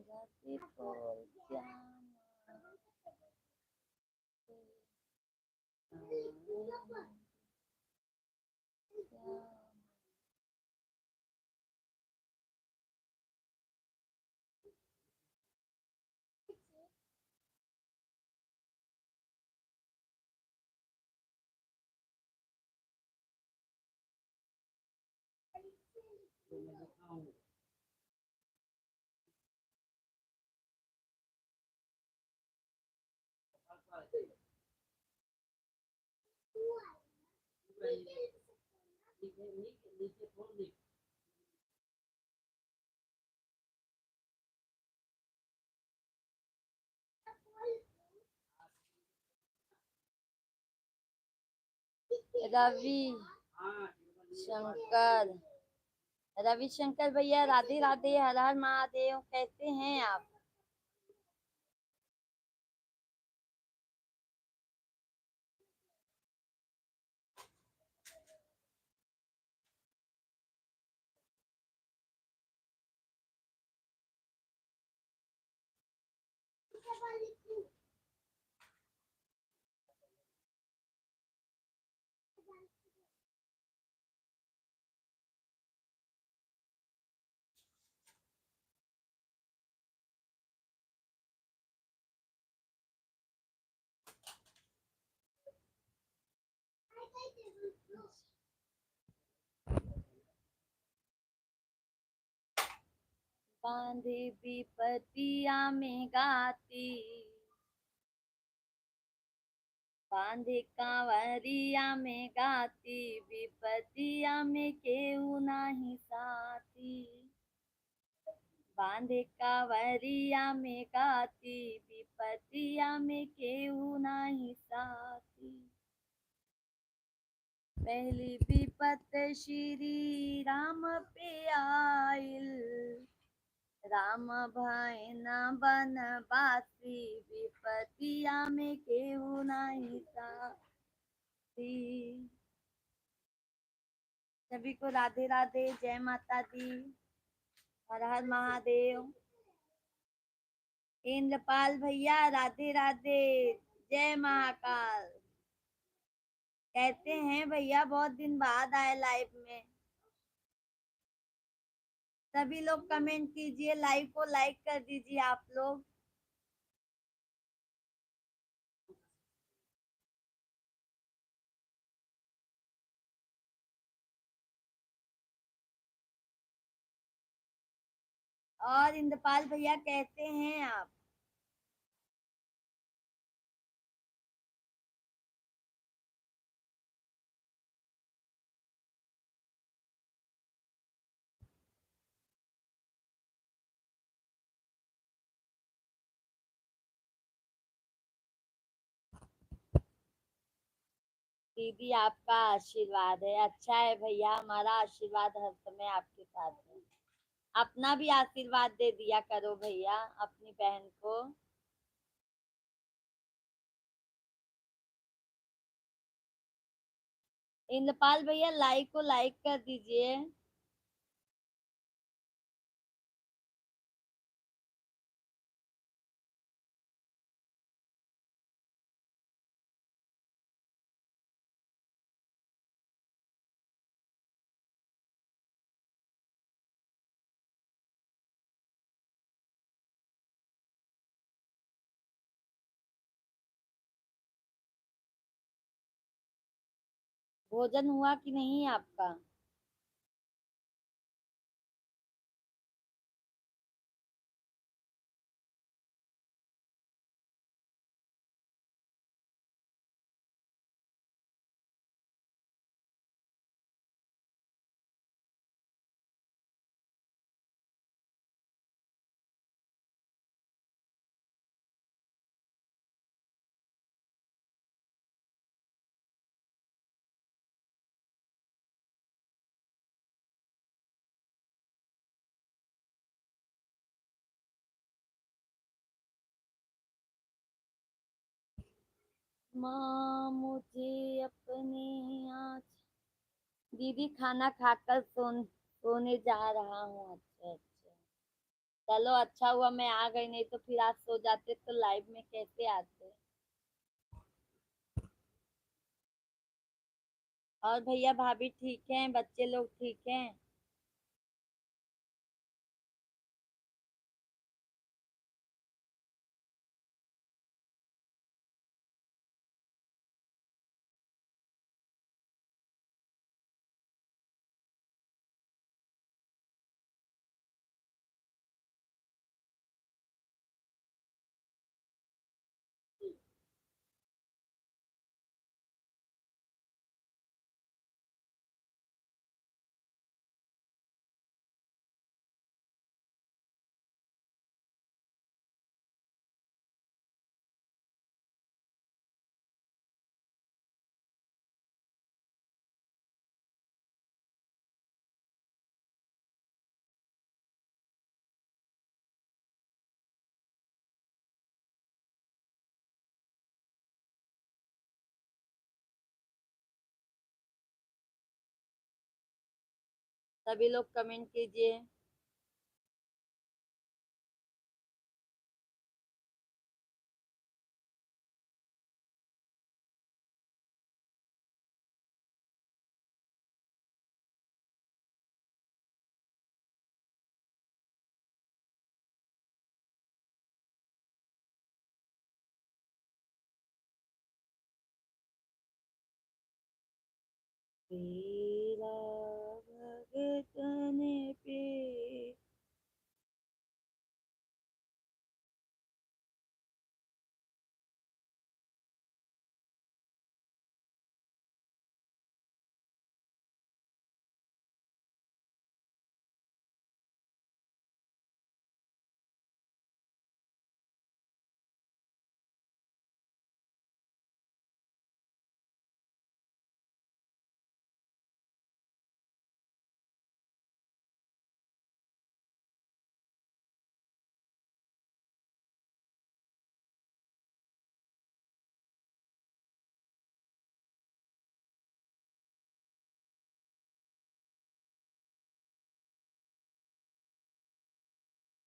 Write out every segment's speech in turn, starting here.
राधे बोल श्यामा रवि शंकर रविशंकर भैया राधे राधे, हर हर महादेव। कैसे हैं आप? बांधे विपतिया में गाती, बांधे कांवरिया में गाती, विपतिया में केहू नाही साथी। बांधे कांवरिया में गाती, विपतिया में केहू नाही साथी। पहली विपत श्री राम पे आइल, राम भाई न बनवासी, विपतिया में केहू नहीं साथी। सभी को राधे राधे, जय माता दी, हर हर महादेव। इंद्रपाल भैया राधे राधे, जय महाकाल। कहते हैं भैया, बहुत दिन बाद आए लाइव में। सभी लोग कमेंट कीजिए, लाइव को लाइक कर दीजिए आप लोग। और इंद्रपाल भैया कहते हैं आप? दीदी आपका आशीर्वाद है। अच्छा है भैया, हमारा आशीर्वाद हर समय आपके साथ है। अपना भी आशीर्वाद दे दिया करो भैया अपनी बहन को। इंद्रपाल भैया लाइक को लाइक कर दीजिए। भोजन हुआ कि नहीं आपका? माँ मुझे अपने आज, दीदी खाना खाकर सोने जा रहा हूँ। अच्छा अच्छा, चलो अच्छा हुआ मैं आ गई, नहीं तो फिर आज सो जाते तो लाइव में कैसे आते। और भैया भाभी ठीक हैं, बच्चे लोग ठीक हैं? सभी लोग कमेंट कीजिए। पीला भगतन पे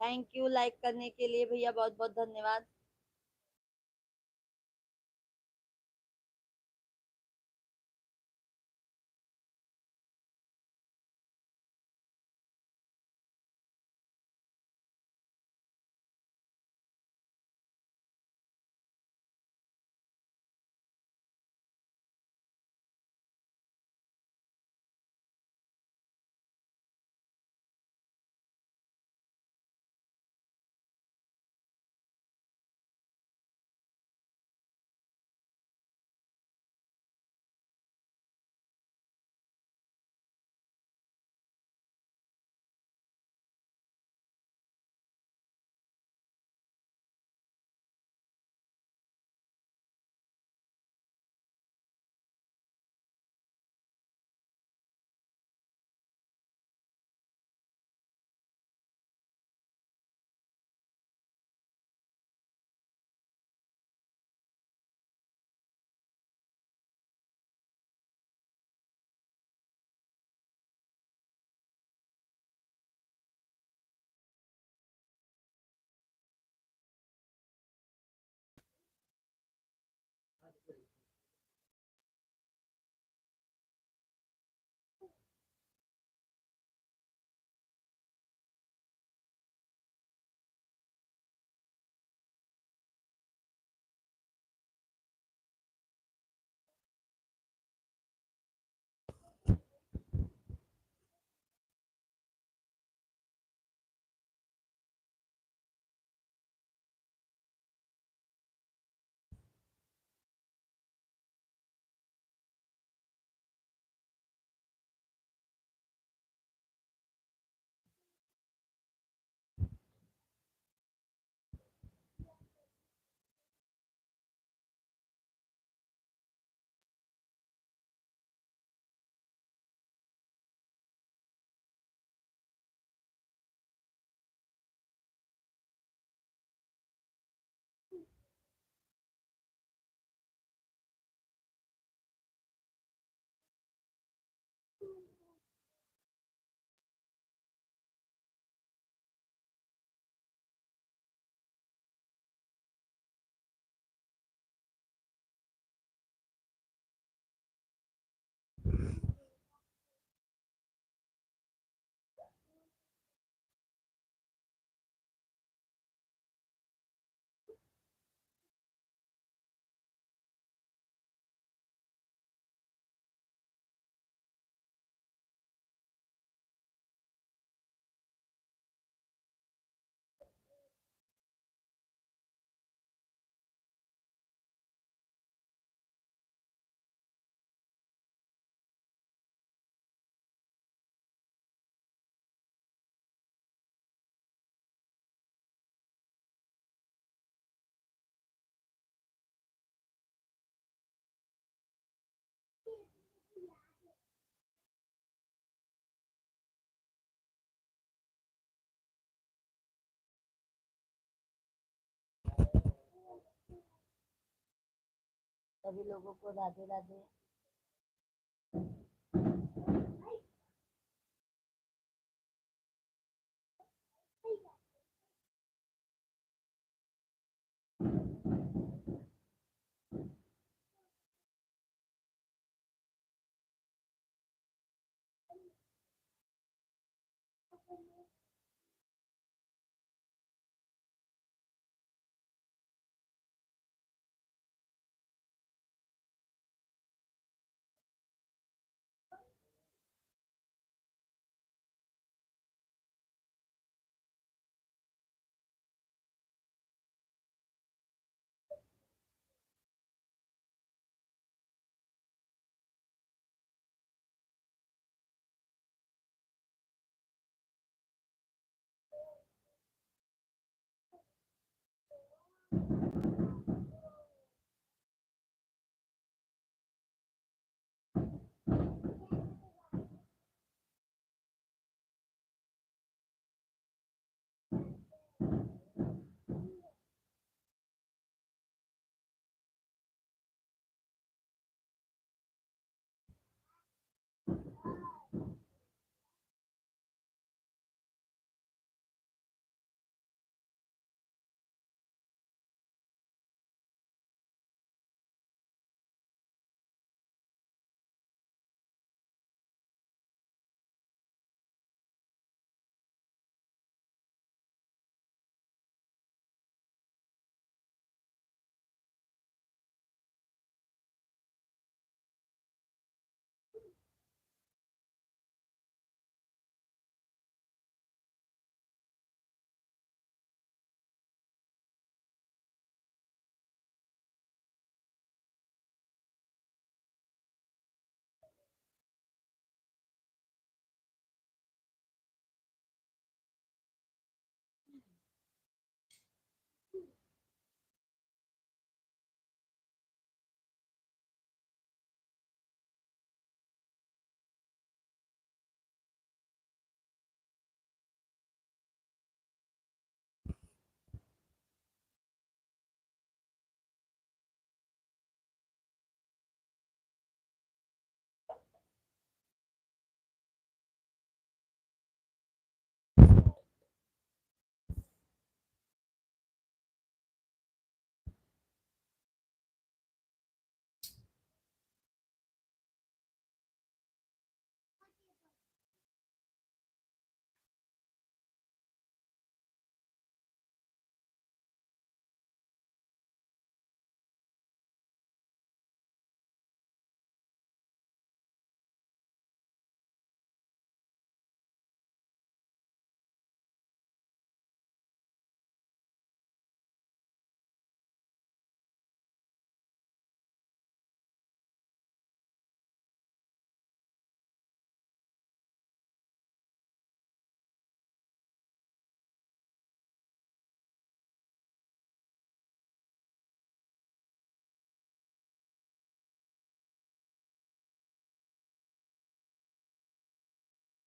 थैंक यू लाइक करने के लिए भैया, बहुत बहुत धन्यवाद। सभी लोगों को राधे राधे।